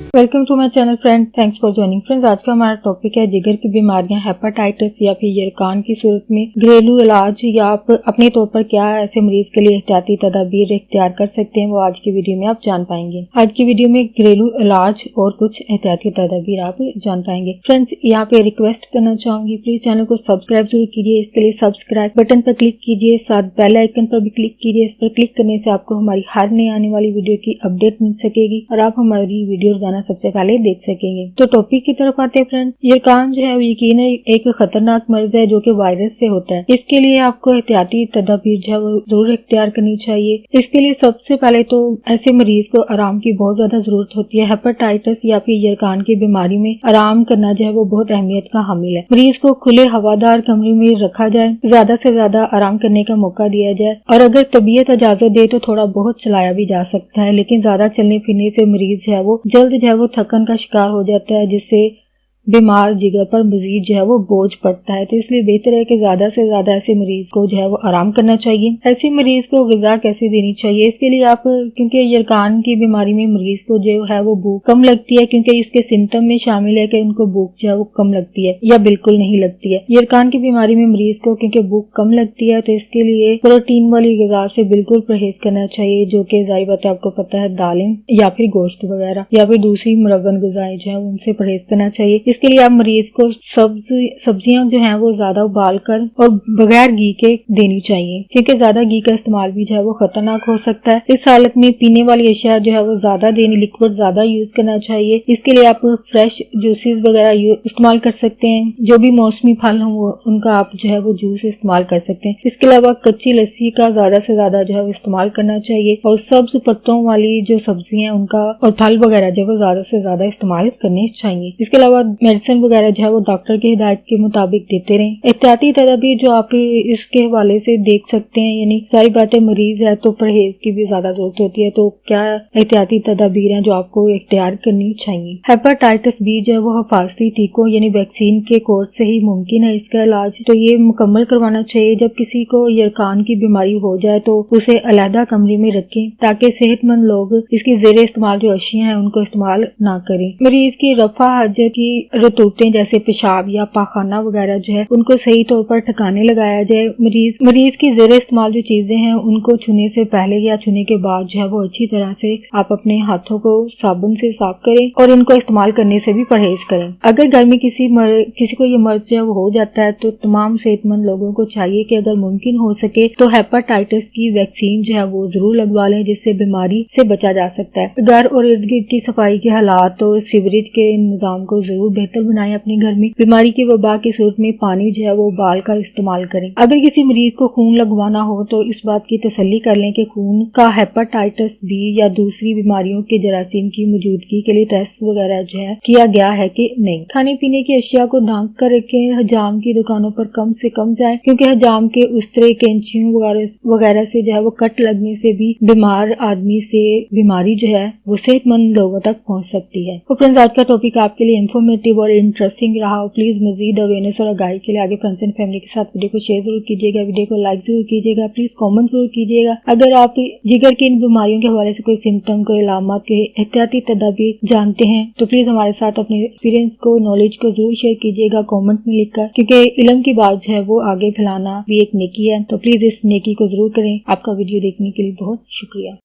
Welcome to my channel friends, thanks for joining friends. आज का हमारा टॉपिक है जिगर की बीमारियां, हेपेटाइटिस या फिर यरकान की सूरत में घरेलू इलाज या आप अपने तौर पर क्या ऐसे मरीज के लिए एहतियाती तदाबीर इख्तियार कर सकते हैं, वो आज की वीडियो में आप जान पाएंगे। आज की वीडियो में घरेलू इलाज और कुछ एहतियाती तदाबीर आप जान पाएंगे। फ्रेंड्स, यहाँ पे रिक्वेस्ट करना चाहूंगी, प्लीज चैनल को सब्सक्राइब जरूर कीजिए। इसके लिए सब्सक्राइब बटन पर क्लिक कीजिए, साथ बेल आइकन पर भी क्लिक कीजिए। इस पर क्लिक करने से आपको हमारी हर नई आने वाली वीडियो की अपडेट मिल सकेगी और आप हमारी वीडियो रोजाना सबसे पहले देख सकेंगे। तो टॉपिक की तरफ आते हैं फ्रेंड्स। यरकान जो है यकीन एक खतरनाक मर्ज है जो कि वायरस से होता है। इसके लिए आपको एहतियाती तदाबीर जो है वो जरूर इख्तियार करनी चाहिए। इसके लिए सबसे पहले तो ऐसे मरीज को आराम की बहुत ज्यादा जरूरत होती है। हेपेटाइटिस या फिर यरकान की बीमारी में आराम करना जो है वो बहुत अहमियत का हामिल है। मरीज को खुले हवादार कमरे में रखा जाए, ज्यादा से ज्यादा आराम करने का मौका दिया जाए और अगर तबीयत इजाजत दे तो थोड़ा बहुत चलाया भी जा सकता है, लेकिन ज्यादा चलने फिरने से मरीज जो है वो जल्द जो है वो थकन का शिकार हो जाता है, जिससे बीमार जिगर पर मजीद जो है वो बोझ पड़ता है। तो इसलिए बेहतर है कि ज्यादा से ज्यादा ऐसे मरीज को जो है वो आराम करना चाहिए। ऐसे मरीज को ग़िज़ा कैसे देनी चाहिए, इसके लिए आप, क्योंकि यरकान की बीमारी में मरीज को जो है वो भूख कम लगती है, क्योंकि इसके सिम्टम में शामिल है कि उनको भूख जो है वो कम लगती है या बिल्कुल नहीं लगती है। यरकान की बीमारी में मरीज को क्योंकि भूख कम लगती है तो इसके लिए प्रोटीन वाली ग़िज़ा से बिल्कुल परहेज करना चाहिए, जो कि ज़ाहिर बात है आपको पता है दालें या फिर गोश्त वगैरह या फिर दूसरी मुरब्बन ग़िज़ाएं जो है उनसे परहेज करना चाहिए। इसके लिए आप मरीज को सब्जियां जो हैं वो ज्यादा उबाल कर और बगैर घी के देनी चाहिए, क्योंकि ज्यादा घी का इस्तेमाल भी जो है वो खतरनाक हो सकता है। इस हालत में पीने वाली अशिया जो है वो ज्यादा देनी, लिक्विड ज्यादा यूज करना चाहिए। इसके लिए आप फ्रेश जूसेस वगैरह इस्तेमाल कर सकते हैं। जो भी मौसमी फल हो उनका आप जो है वो जूस इस्तेमाल कर सकते हैं। इसके अलावा कच्ची लस्सी का ज्यादा से ज्यादा जो है वो इस्तेमाल करना चाहिए और सब्ज पत्तों वाली जो सब्जियां हैं उनका और फल वगैरह जो है वो ज्यादा से ज्यादा इस्तेमाल करने चाहिए। इसके अलावा मेडिसिन वगैरह जो है वो डॉक्टर की हिदायत के मुताबिक देते रहें। एहतियाती तदाबीर जो आप इसके हवाले से देख सकते हैं, यानी सारी बातें मरीज है तो परहेज की भी ज्यादा जरूरत होती है। तो क्या एहतियाती तदाबीर हैं जो आपको इख्तियार करनी चाहिए। हेपेटाइटिस बी जो है वो हिफाजती टीकों यानी वैक्सीन के कोर्स से ही मुमकिन है इसका इलाज, तो ये मुकम्मल करवाना चाहिए। जब किसी को यरकान की बीमारी हो जाए तो उसे अलहदा कमरे में रखें ताकि सेहतमंद लोग इसकी जेर इस्तेमाल जो अशिया है उनको इस्तेमाल ना करें। मरीज की रफा हजत की रतूटें जैसे पेशाब या पाखाना वगैरह जो है उनको सही तौर पर ठिकाने लगाया जाए। मरीज की जेर इस्तेमाल जो चीजें हैं उनको छूने से पहले या छूने के बाद जो है वो अच्छी तरह से आप अपने हाथों को साबुन से साफ करें और इनको इस्तेमाल करने से भी परहेज करें। अगर घर में किसी को ये मर्ज जो है वो हो जाता है तो तमाम सेहतमंद लोगों को चाहिए कि अगर मुमकिन हो सके तो हेपेटाइटिस की वैक्सीन जो है वो जरूर लगवा लें, जिससे बीमारी से बचा जा सकता है। घर और इर्द गिर्द की सफाई के हालात और सीवरेज के निजाम को जरूर बेहतर बनाएं अपने घर में। बीमारी की वबा की सूरत में पानी जो है वो उबाल कर इस्तेमाल करें। अगर किसी मरीज को खून लगवाना हो तो इस बात की तसल्ली कर लें कि खून का हेपेटाइटिस बी या दूसरी बीमारियों के जरासीम की मौजूदगी के लिए टेस्ट वगैरह जो है किया गया है कि नहीं। खाने पीने की अशिया को ढांक कर रखें। हजाम की दुकानों पर कम से कम जाए, क्योंकि हजाम के उस्तरे, कैंचियों वगैरह से जो है वो कट लगने से भी बीमार आदमी से बीमारी जो है वो सेहतमंद लोगों तक पहुँच सकती है। तो फ्रेंड्स, आज का टॉपिक आपके लिए इंफॉर्मेटिव और इंटरेस्टिंग रहा हो। प्लीज मजीद अवेयरनेस और आगाही के लिए आगे फ्रेंड्स एंड फैमिली के साथ वीडियो को शेयर जरूर कीजिएगा, वीडियो को लाइक जरूर कीजिएगा, प्लीज कमेंट जरूर कीजिएगा। अगर आप जिगर की इन बीमारियों के हवाले से कोई सिम्टम, कोई अलामत के एहतियाती तदाबीर जानते हैं तो प्लीज हमारे साथ अपने एक्सपीरियंस को, नॉलेज को जरूर शेयर कीजिएगा कॉमेंट में लिखकर, क्योंकि इल्म की बात जो है वो आगे फैलाना भी एक नेकी है। तो प्लीज इस नेकी को जरूर करें। आपका वीडियो देखने के लिए बहुत शुक्रिया।